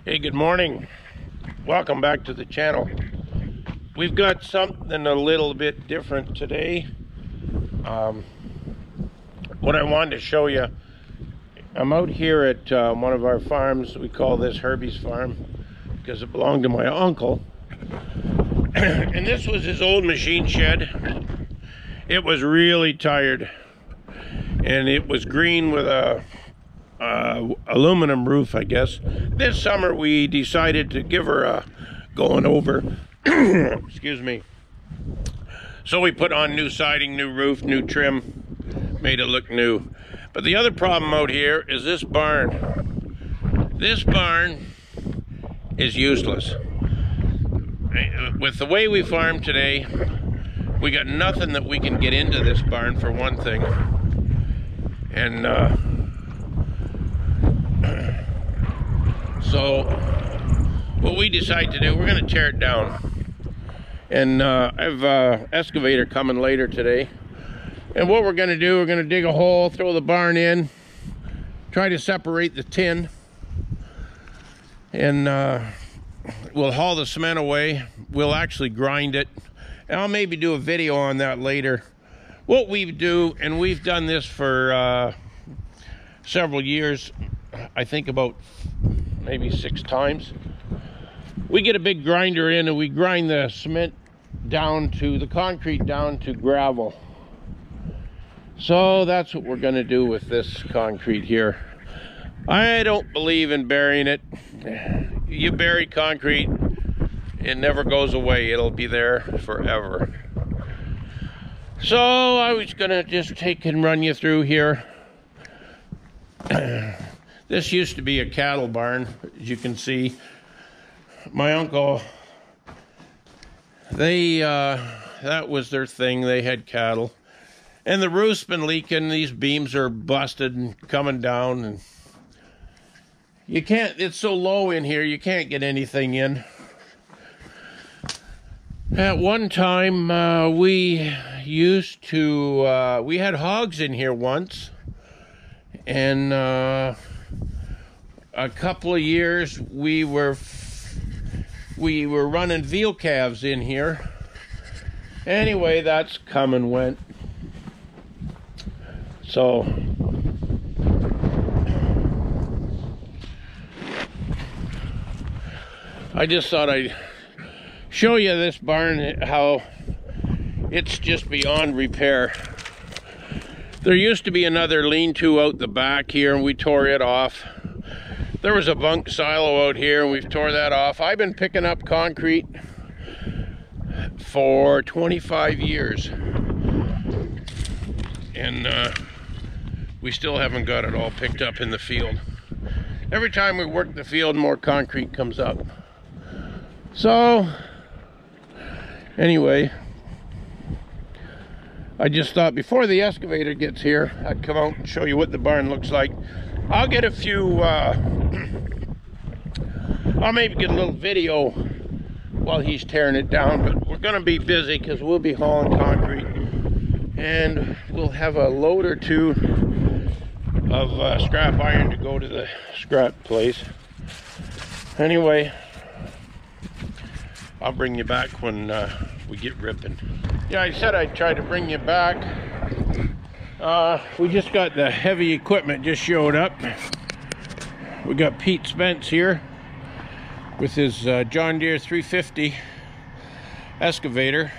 Hey, good morning. Welcome back to the channel. We've got something a little bit different today. What I wanted to show you, I'm out here at one of our farms. We call this Herbie's farm because it belonged to my uncle. And this was his old machine shed. It was really tired. And it was green with a aluminum roof, I guess. This summer we decided to give her a going over. Excuse me. So we put on new siding, new roof, new trim, made it look new. But the other problem out here is this barn. This barn is useless. With the way we farm today, we got nothing that we can get into this barn, for one thing. And so what we decide to do, we're going to tear it down. And I have an excavator coming later today. And what we're going to do, we're going to dig a hole, throw the barn in, try to separate the tin, and we'll haul the cement away. We'll actually grind it. And I'll maybe do a video on that later. What we do, and we've done this for several years, I think about maybe 6 times. We get a big grinder in and we grind the cement down to the concrete, down to gravel. So that's what we're going to do with this concrete here. I don't believe in burying it. You bury concrete, it never goes away. It'll be there forever. So I was going to just take and run you through here. This used to be a cattle barn, as you can see. My uncle, that was their thing. They had cattle. And the roof's been leaking. These beams are busted and coming down. And you can't, it's so low in here, you can't get anything in. At one time, we used to, we had hogs in here once. And a couple of years we were running veal calves in here. Anyway, that's come and went. So I just thought I'd show you this barn, how it's just beyond repair. There used to be another lean-to out the back here, and we tore it off. There was a bunk silo out here, and we've tore that off. I've been picking up concrete for 25 years. And we still haven't got it all picked up in the field. Every time we work the field, more concrete comes up. So, anyway, I just thought before the excavator gets here, I'd come out and show you what the barn looks like. I'll get a few, I'll maybe get a little video while he's tearing it down, but we're gonna be busy because we'll be hauling concrete. And we'll have a load or two of scrap iron to go to the scrap place. Anyway, I'll bring you back when we get ripping. Yeah, I said I'd try to bring you back. We just got the heavy equipment just showed up. We got Pete Spence here with his John Deere 350 excavator.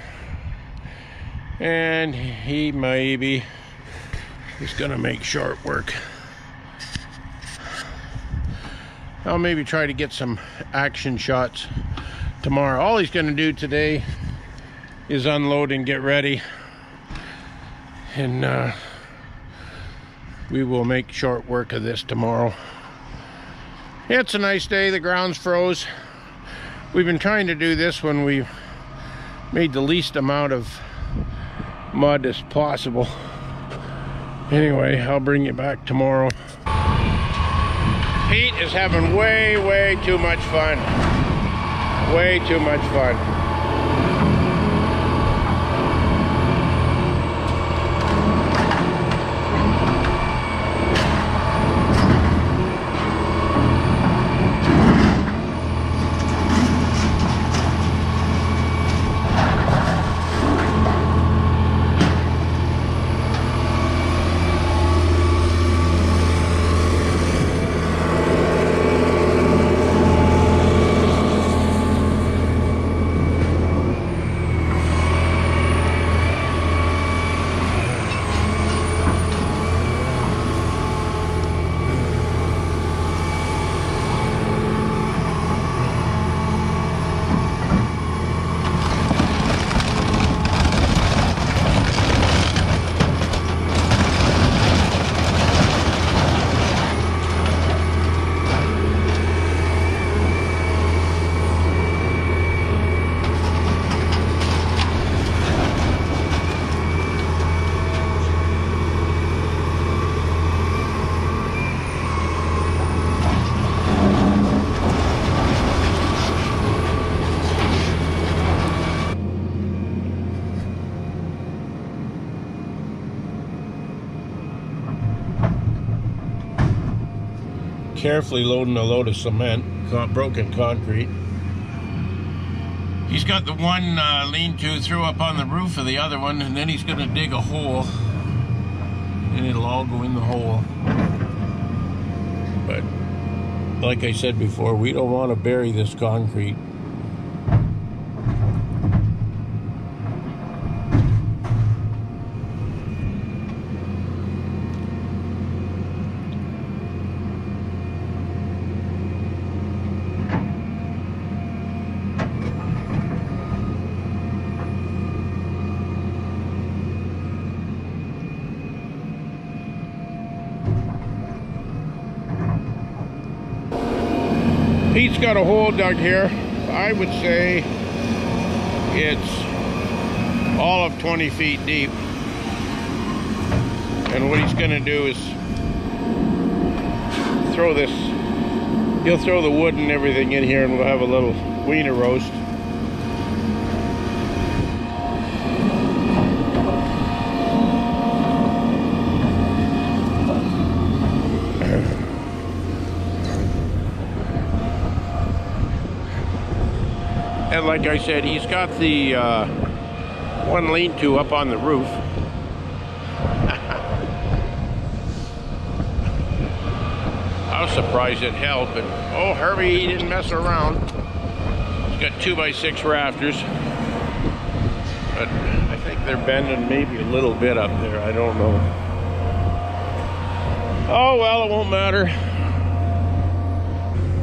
And he maybe is gonna make short work. I'll maybe try to get some action shots tomorrow. All he's gonna do today is unload and get ready, and we will make short work of this tomorrow. It's a nice day. The ground's froze. We've been trying to do this when we've made the least amount of mud as possible. Anyway, I'll bring you back tomorrow. Pete is having way too much fun. Way too much fun. carefully loading a load of cement, broken concrete. He's got the one lean-to through up on the roof of the other one, and then he's going to dig a hole, and it'll all go in the hole. But like I said before, we don't want to bury this concrete. He's got a hole dug here. I would say it's all of 20 feet deep. And what he's going to do is he'll throw the wood and everything in here, and we'll have a little wiener roast. And like I said, he's got the one lean-to up on the roof. I was surprised it held, but oh, Herbie, he didn't mess around. He's got 2x6 rafters, but I think they're bending maybe a little bit up there. I don't know. Oh well, it won't matter.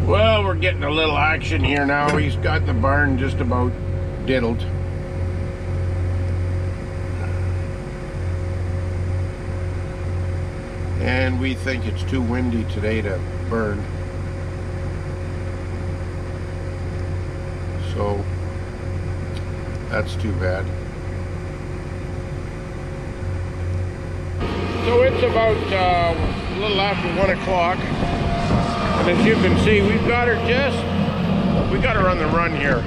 Well, we're getting a little action here now. He's got the barn just about diddled. And we think it's too windy today to burn. So, that's too bad. So it's about a little after 1 o'clock. And as you can see, we got her on the run here.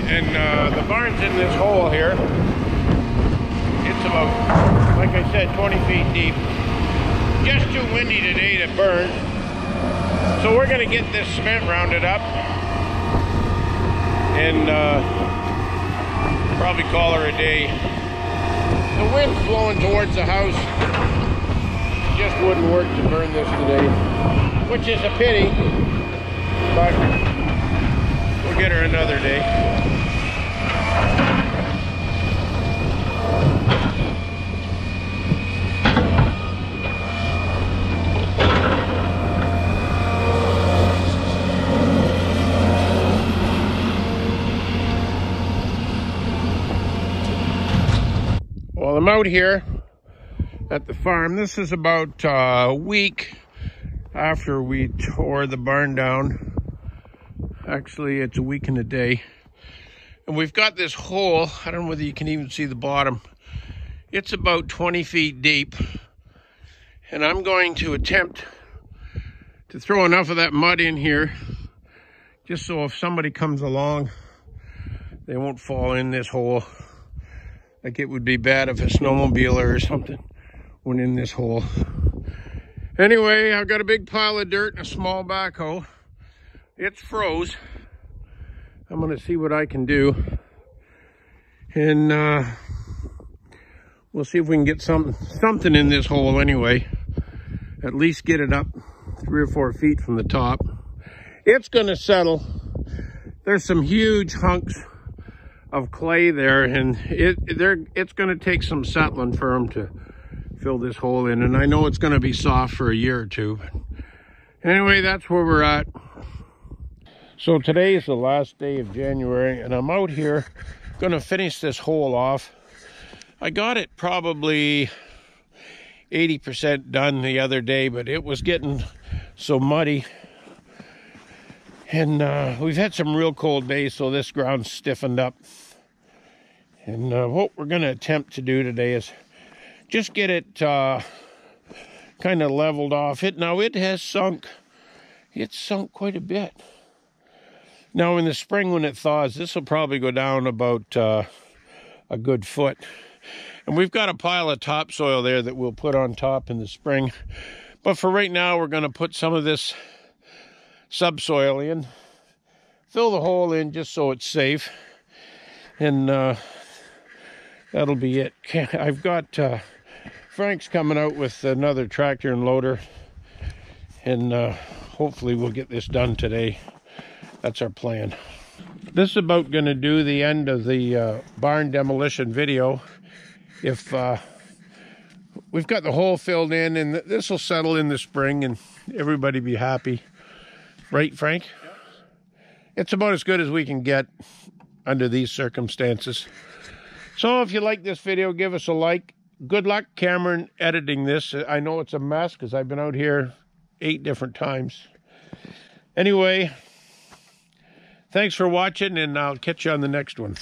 And the barn's in this hole here. It's about, like I said, 20 feet deep. Just too windy today to burn. So we're gonna get this cement rounded up and probably call her a day. The wind's blowing towards the house. Just wouldn't work to burn this today, which is a pity, but we'll get her another day. Well, I'm out here at the farm. This is about a week after we tore the barn down. Actually, it's a week and a day. And we've got this hole. I don't know whether you can even see the bottom. It's about 20 feet deep. And I'm going to attempt to throw enough of that mud in here just so if somebody comes along, they won't fall in this hole. Like it would be bad if a snowmobiler or something went in this hole. Anyway, I've got a big pile of dirt and a small backhoe. It's froze. I'm gonna see what I can do. And we'll see if we can get something in this hole anyway. At least get it up 3 or 4 feet from the top. It's gonna settle. There's some huge hunks of clay there, and it's going to take some settling for them to fill this hole in, and I know it's going to be soft for a year or two. Anyway, that's where we're at. So today is the last day of January, and I'm out here going to finish this hole off. I got it probably 80% done the other day, but it was getting so muddy. And we've had some real cold days, so this ground's stiffened up. And what we're going to attempt to do today is just get it kind of leveled off. Now it has sunk. It's sunk quite a bit. Now in the spring when it thaws, this will probably go down about a good foot. And we've got a pile of topsoil there that we'll put on top in the spring. But for right now, we're going to put some of this subsoil in, fill the hole in just so it's safe, and that'll be it. I've got Frank's coming out with another tractor and loader, and hopefully we'll get this done today. That's our plan. This is about going to do the end of the barn demolition video. If we've got the hole filled in, and this will settle in the spring and everybody be happy. Right, Frank? Yeah. It's about as good as we can get under these circumstances. So if you like this video, give us a like. Good luck, Cameron, editing this. I know it's a mess because I've been out here 8 different times. Anyway, thanks for watching, and I'll catch you on the next one.